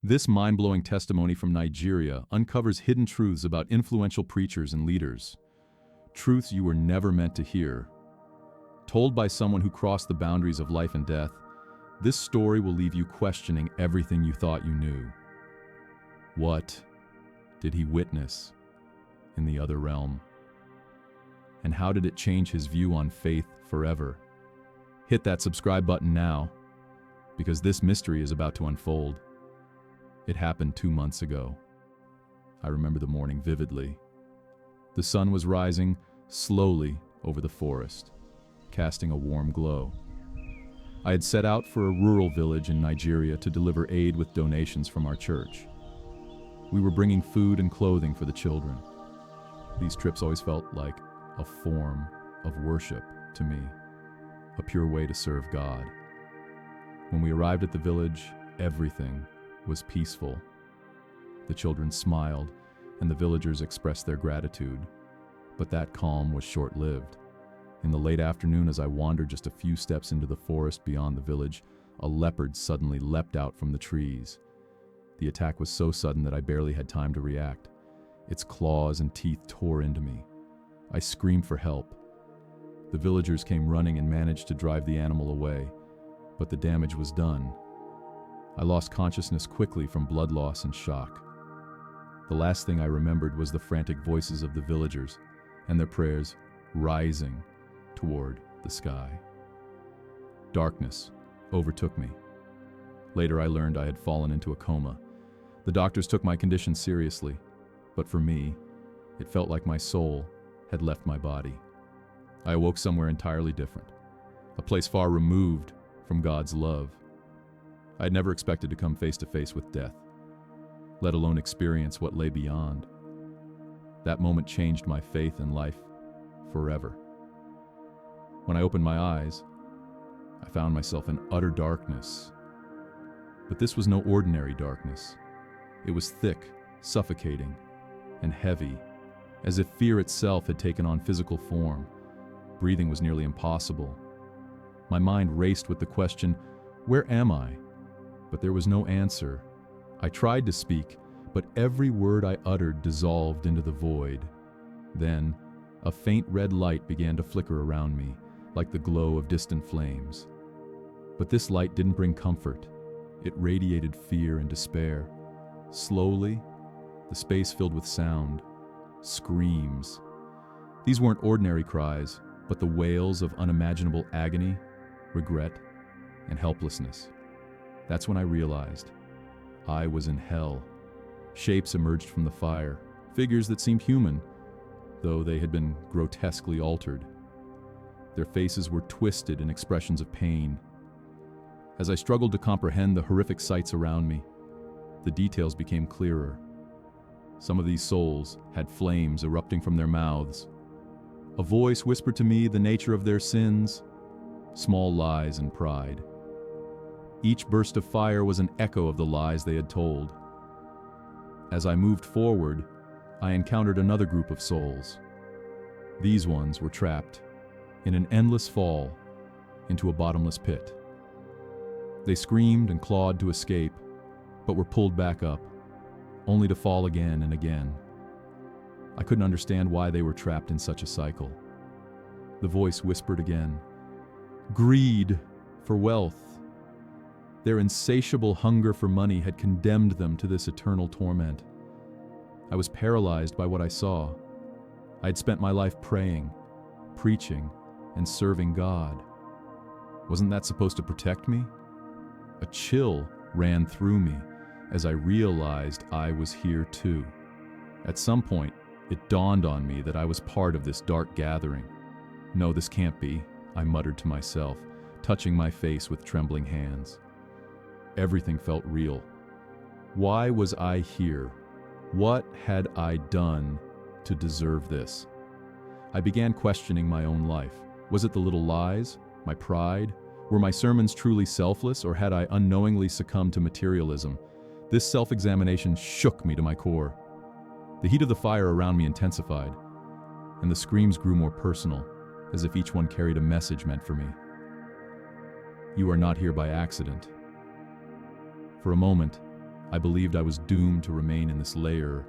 This mind-blowing testimony from Nigeria uncovers hidden truths about influential preachers and leaders. Truths you were never meant to hear. Told by someone who crossed the boundaries of life and death, this story will leave you questioning everything you thought you knew. What did he witness in the other realm? And how did it change his view on faith forever? Hit that subscribe button now, because this mystery is about to unfold. It happened 2 months ago. I remember the morning vividly. The sun was rising slowly over the forest, casting a warm glow. I had set out for a rural village in Nigeria to deliver aid with donations from our church. We were bringing food and clothing for the children. These trips always felt like a form of worship to me, a pure way to serve God. When we arrived at the village, everything was peaceful. The children smiled, and the villagers expressed their gratitude. But that calm was short-lived. In the late afternoon, as I wandered just a few steps into the forest beyond the village, a leopard suddenly leapt out from the trees. The attack was so sudden that I barely had time to react. Its claws and teeth tore into me. I screamed for help. The villagers came running and managed to drive the animal away, but the damage was done. I lost consciousness quickly from blood loss and shock. The last thing I remembered was the frantic voices of the villagers and their prayers rising toward the sky. Darkness overtook me. Later I learned I had fallen into a coma. The doctors took my condition seriously, but for me, it felt like my soul had left my body. I awoke somewhere entirely different, a place far removed from God's love. I had never expected to come face to face with death, let alone experience what lay beyond. That moment changed my faith in life forever. When I opened my eyes, I found myself in utter darkness. But this was no ordinary darkness. It was thick, suffocating, and heavy, as if fear itself had taken on physical form. Breathing was nearly impossible. My mind raced with the question, where am I? But there was no answer. I tried to speak, but every word I uttered dissolved into the void. Then, a faint red light began to flicker around me, like the glow of distant flames. But this light didn't bring comfort. It radiated fear and despair. Slowly, the space filled with sound, screams. These weren't ordinary cries, but the wails of unimaginable agony, regret, and helplessness. That's when I realized I was in hell. Shapes emerged from the fire, figures that seemed human, though they had been grotesquely altered. Their faces were twisted in expressions of pain. As I struggled to comprehend the horrific sights around me, the details became clearer. Some of these souls had flames erupting from their mouths. A voice whispered to me the nature of their sins, small lies and pride. Each burst of fire was an echo of the lies they had told. As I moved forward, I encountered another group of souls. These ones were trapped in an endless fall into a bottomless pit. They screamed and clawed to escape, but were pulled back up, only to fall again and again. I couldn't understand why they were trapped in such a cycle. The voice whispered again, greed for wealth. Their insatiable hunger for money had condemned them to this eternal torment. I was paralyzed by what I saw. I had spent my life praying, preaching, and serving God. Wasn't that supposed to protect me? A chill ran through me as I realized I was here too. At some point, it dawned on me that I was part of this dark gathering. No, this can't be, I muttered to myself, touching my face with trembling hands. Everything felt real. Why was I here? What had I done to deserve this? I began questioning my own life. Was it the little lies, my pride? Were my sermons truly selfless, or had I unknowingly succumbed to materialism? This self-examination shook me to my core. The heat of the fire around me intensified, and the screams grew more personal, as if each one carried a message meant for me. You are not here by accident. For a moment, I believed I was doomed to remain in this layer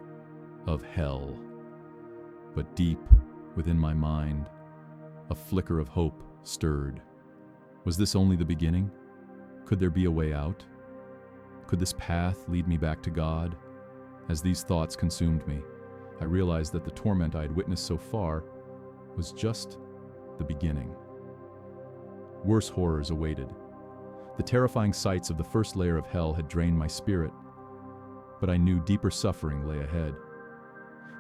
of hell. But deep within my mind, a flicker of hope stirred. Was this only the beginning? Could there be a way out? Could this path lead me back to God? As these thoughts consumed me, I realized that the torment I had witnessed so far was just the beginning. Worse horrors awaited. The terrifying sights of the first layer of hell had drained my spirit, but I knew deeper suffering lay ahead.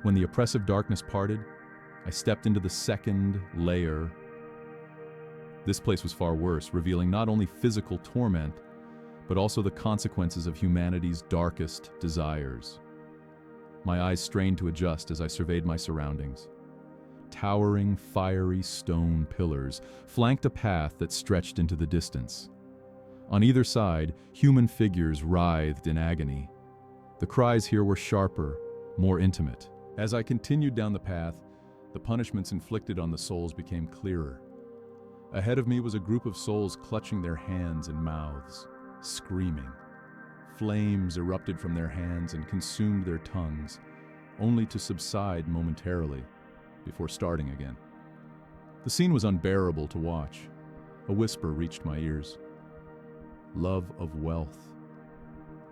When the oppressive darkness parted, I stepped into the second layer. This place was far worse, revealing not only physical torment, but also the consequences of humanity's darkest desires. My eyes strained to adjust as I surveyed my surroundings. Towering, fiery stone pillars flanked a path that stretched into the distance. On either side, human figures writhed in agony. The cries here were sharper, more intimate. As I continued down the path, the punishments inflicted on the souls became clearer. Ahead of me was a group of souls clutching their hands and mouths, screaming. Flames erupted from their hands and consumed their tongues, only to subside momentarily before starting again. The scene was unbearable to watch. A whisper reached my ears. Love of wealth.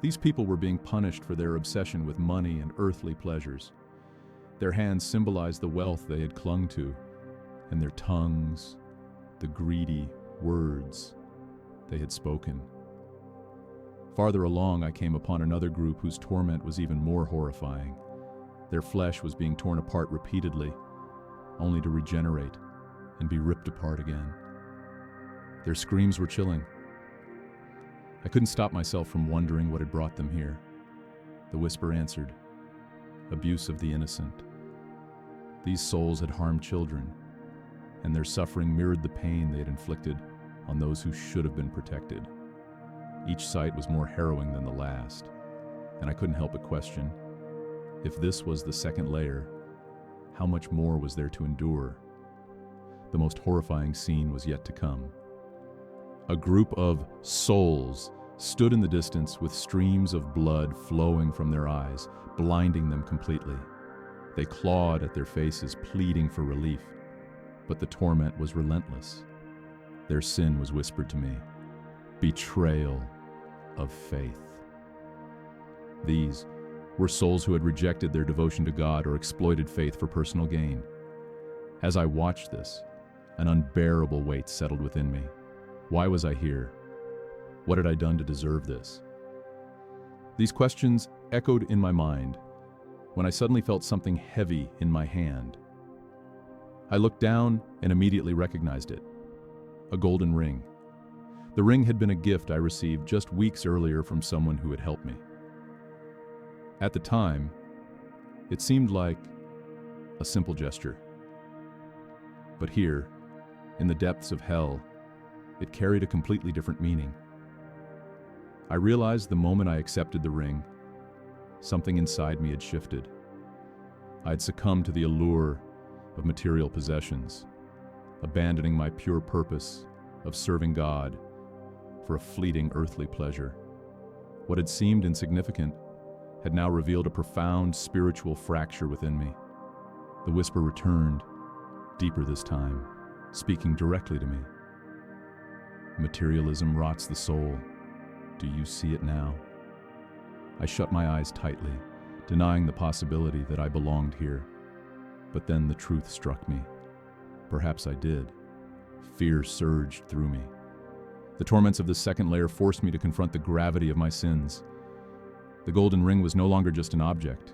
These people were being punished for their obsession with money and earthly pleasures. Their hands symbolized the wealth they had clung to, and their tongues, the greedy words they had spoken. Farther along, I came upon another group whose torment was even more horrifying. Their flesh was being torn apart repeatedly, only to regenerate and be ripped apart again. Their screams were chilling. I couldn't stop myself from wondering what had brought them here. The whisper answered, abuse of the innocent. These souls had harmed children, and their suffering mirrored the pain they had inflicted on those who should have been protected. Each sight was more harrowing than the last, and I couldn't help but question, if this was the second layer, how much more was there to endure? The most horrifying scene was yet to come. A group of souls stood in the distance with streams of blood flowing from their eyes, blinding them completely. They clawed at their faces, pleading for relief, but the torment was relentless. Their sin was whispered to me, betrayal of faith. These were souls who had rejected their devotion to God or exploited faith for personal gain. As I watched this, an unbearable weight settled within me. Why was I here? What had I done to deserve this? These questions echoed in my mind when I suddenly felt something heavy in my hand. I looked down and immediately recognized it. A golden ring. The ring had been a gift I received just weeks earlier from someone who had helped me. At the time, it seemed like a simple gesture. But here, in the depths of hell, it carried a completely different meaning. I realized the moment I accepted the ring, something inside me had shifted. I had succumbed to the allure of material possessions, abandoning my pure purpose of serving God for a fleeting earthly pleasure. What had seemed insignificant had now revealed a profound spiritual fracture within me. The whisper returned, deeper this time, speaking directly to me. Materialism rots the soul. Do you see it now? I shut my eyes tightly, denying the possibility that I belonged here. But then the truth struck me. Perhaps I did. Fear surged through me. The torments of this second layer forced me to confront the gravity of my sins. The golden ring was no longer just an object.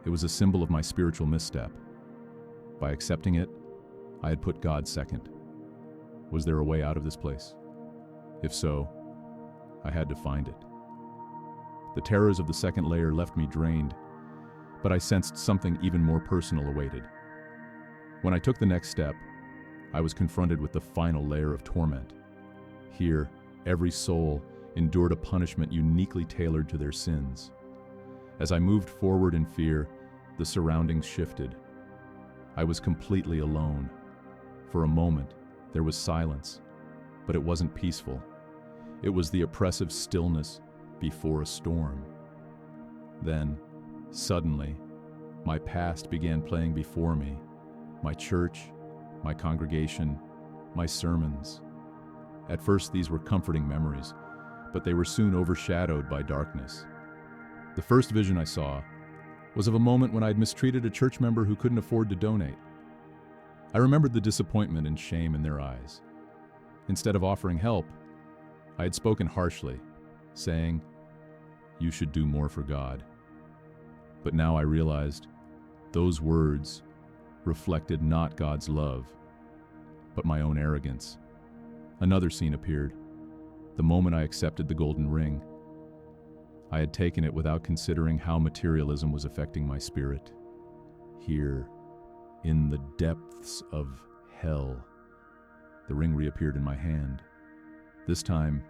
It was a symbol of my spiritual misstep. By accepting it, I had put God second. Was there a way out of this place? If so, I had to find it. The terrors of the second layer left me drained, but I sensed something even more personal awaited. When I took the next step, I was confronted with the final layer of torment. Here, every soul endured a punishment uniquely tailored to their sins. As I moved forward in fear, the surroundings shifted. I was completely alone. For a moment, there was silence, but it wasn't peaceful. It was the oppressive stillness before a storm. Then, suddenly, my past began playing before me. My church, my congregation, my sermons. At first, these were comforting memories, but they were soon overshadowed by darkness. The first vision I saw was of a moment when I'd mistreated a church member who couldn't afford to donate. I remembered the disappointment and shame in their eyes. Instead of offering help, I had spoken harshly, saying, "You should do more for God." But now I realized those words reflected not God's love, but my own arrogance. Another scene appeared, the moment I accepted the golden ring. I had taken it without considering how materialism was affecting my spirit. Here, in the depths of hell, the ring reappeared in my hand. This time,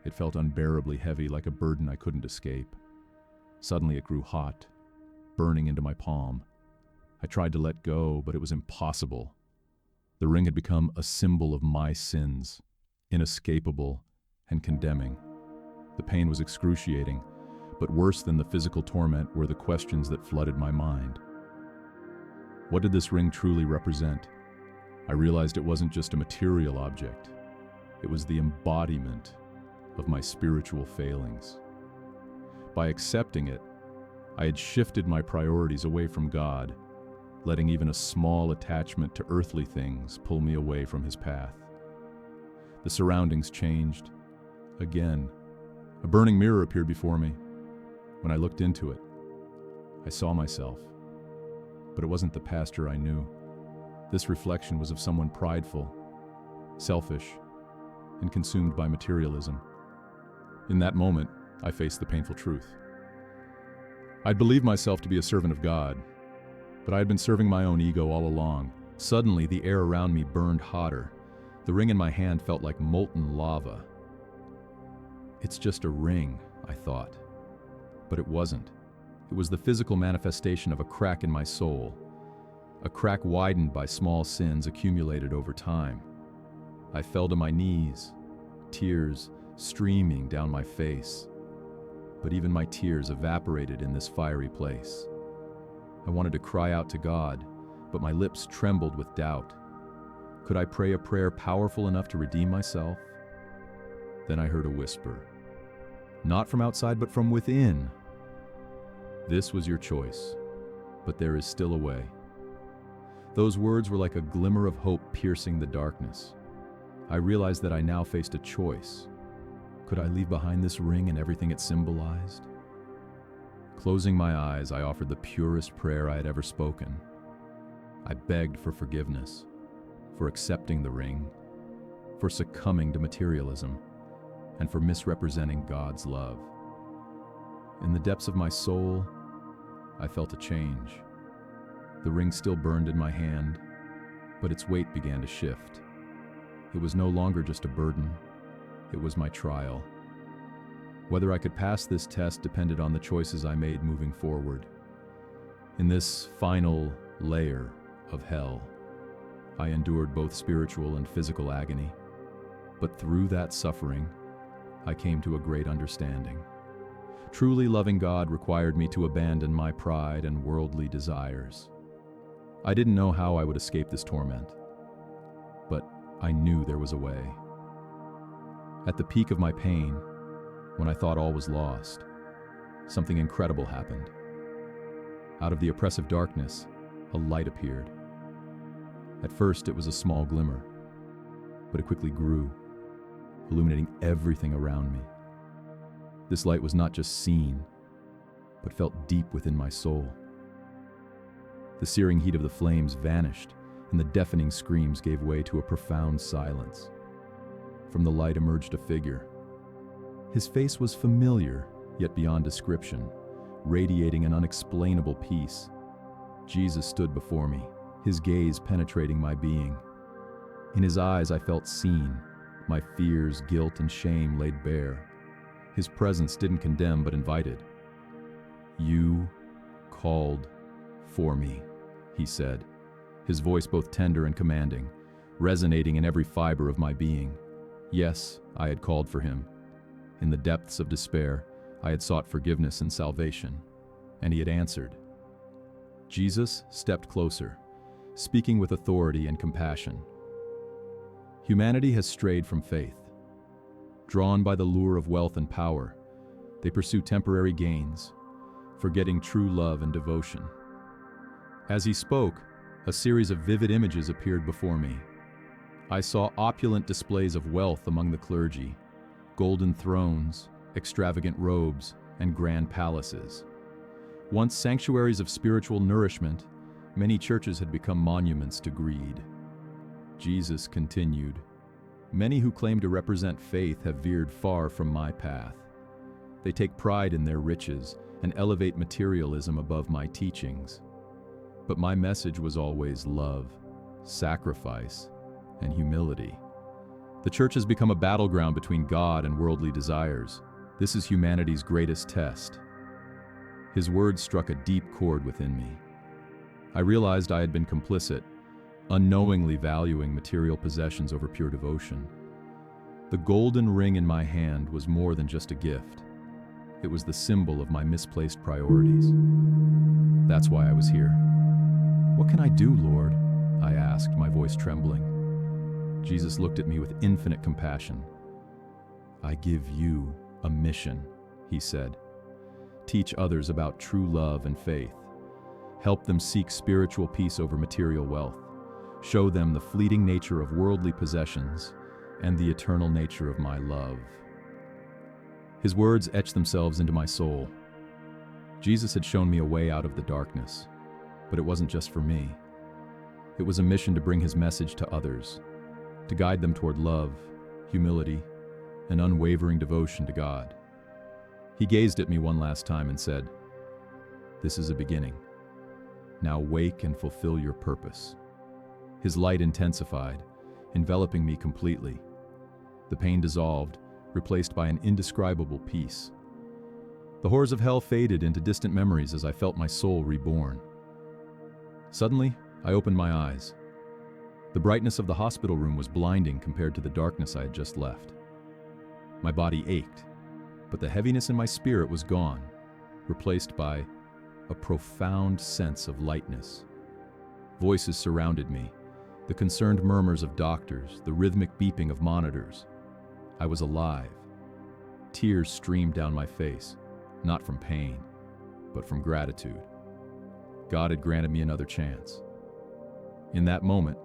it felt unbearably heavy, like a burden I couldn't escape. Suddenly it grew hot, burning into my palm. I tried to let go, but it was impossible. The ring had become a symbol of my sins, inescapable and condemning. The pain was excruciating, but worse than the physical torment were the questions that flooded my mind. What did this ring truly represent? I realized it wasn't just a material object. It was the embodiment of my spiritual failings. By accepting it, I had shifted my priorities away from God, letting even a small attachment to earthly things pull me away from His path. The surroundings changed. Again, a burning mirror appeared before me. When I looked into it, I saw myself. But it wasn't the pastor I knew. This reflection was of someone prideful, selfish, and consumed by materialism. In that moment, I faced the painful truth. I'd believed myself to be a servant of God, but I had been serving my own ego all along. Suddenly, the air around me burned hotter. The ring in my hand felt like molten lava. It's just a ring, I thought. But it wasn't. It was the physical manifestation of a crack in my soul, a crack widened by small sins accumulated over time. I fell to my knees, tears streaming down my face. But even my tears evaporated in this fiery place. I wanted to cry out to God, but my lips trembled with doubt. Could I pray a prayer powerful enough to redeem myself? Then I heard a whisper. Not from outside, but from within. This was your choice, but there is still a way. Those words were like a glimmer of hope piercing the darkness. I realized that I now faced a choice. Could I leave behind this ring and everything it symbolized? Closing my eyes, I offered the purest prayer I had ever spoken. I begged for forgiveness, for accepting the ring, for succumbing to materialism, and for misrepresenting God's love. In the depths of my soul, I felt a change. The ring still burned in my hand, but its weight began to shift. It was no longer just a burden. It was my trial. Whether I could pass this test depended on the choices I made moving forward. In this final layer of hell, I endured both spiritual and physical agony. But through that suffering, I came to a great understanding. Truly loving God required me to abandon my pride and worldly desires. I didn't know how I would escape this torment, but I knew there was a way. At the peak of my pain, when I thought all was lost, something incredible happened. Out of the oppressive darkness, a light appeared. At first, it was a small glimmer, but it quickly grew, illuminating everything around me. This light was not just seen, but felt deep within my soul. The searing heat of the flames vanished, and the deafening screams gave way to a profound silence. From the light emerged a figure. His face was familiar, yet beyond description, radiating an unexplainable peace. Jesus stood before me, his gaze penetrating my being. In his eyes I felt seen, my fears, guilt, and shame laid bare. His presence didn't condemn but invited. "You called for me," he said, his voice both tender and commanding, resonating in every fiber of my being. Yes, I had called for him. In the depths of despair, I had sought forgiveness and salvation. And he had answered. Jesus stepped closer, speaking with authority and compassion. Humanity has strayed from faith. Drawn by the lure of wealth and power, they pursue temporary gains, forgetting true love and devotion. As he spoke, a series of vivid images appeared before me. I saw opulent displays of wealth among the clergy, golden thrones, extravagant robes, and grand palaces. Once sanctuaries of spiritual nourishment, many churches had become monuments to greed. Jesus continued, "Many who claim to represent faith have veered far from my path. They take pride in their riches and elevate materialism above my teachings. But my message was always love, sacrifice, and humility. The church has become a battleground between God and worldly desires. This is humanity's greatest test." His words struck a deep chord within me. I realized I had been complicit, unknowingly valuing material possessions over pure devotion. The golden ring in my hand was more than just a gift. It was the symbol of my misplaced priorities. That's why I was here. "What can I do, Lord?" I asked, my voice trembling. Jesus looked at me with infinite compassion. "I give you a mission," he said. "Teach others about true love and faith. Help them seek spiritual peace over material wealth. Show them the fleeting nature of worldly possessions and the eternal nature of my love." His words etched themselves into my soul. Jesus had shown me a way out of the darkness, but it wasn't just for me. It was a mission to bring his message to others, to guide them toward love, humility, and unwavering devotion to God. He gazed at me one last time and said, "This is a beginning. Now wake and fulfill your purpose." His light intensified, enveloping me completely. The pain dissolved, replaced by an indescribable peace. The horrors of hell faded into distant memories as I felt my soul reborn. Suddenly, I opened my eyes. The brightness of the hospital room was blinding compared to the darkness I had just left. My body ached, but the heaviness in my spirit was gone, replaced by a profound sense of lightness. Voices surrounded me, the concerned murmurs of doctors, the rhythmic beeping of monitors. I was alive. Tears streamed down my face, not from pain, but from gratitude. God had granted me another chance. In that moment,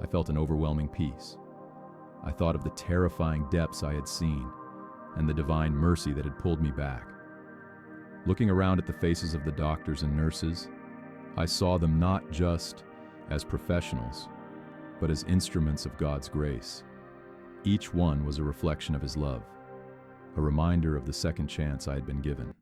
I felt an overwhelming peace. I thought of the terrifying depths I had seen and the divine mercy that had pulled me back. Looking around at the faces of the doctors and nurses, I saw them not just as professionals, but as instruments of God's grace. Each one was a reflection of his love, a reminder of the second chance I had been given.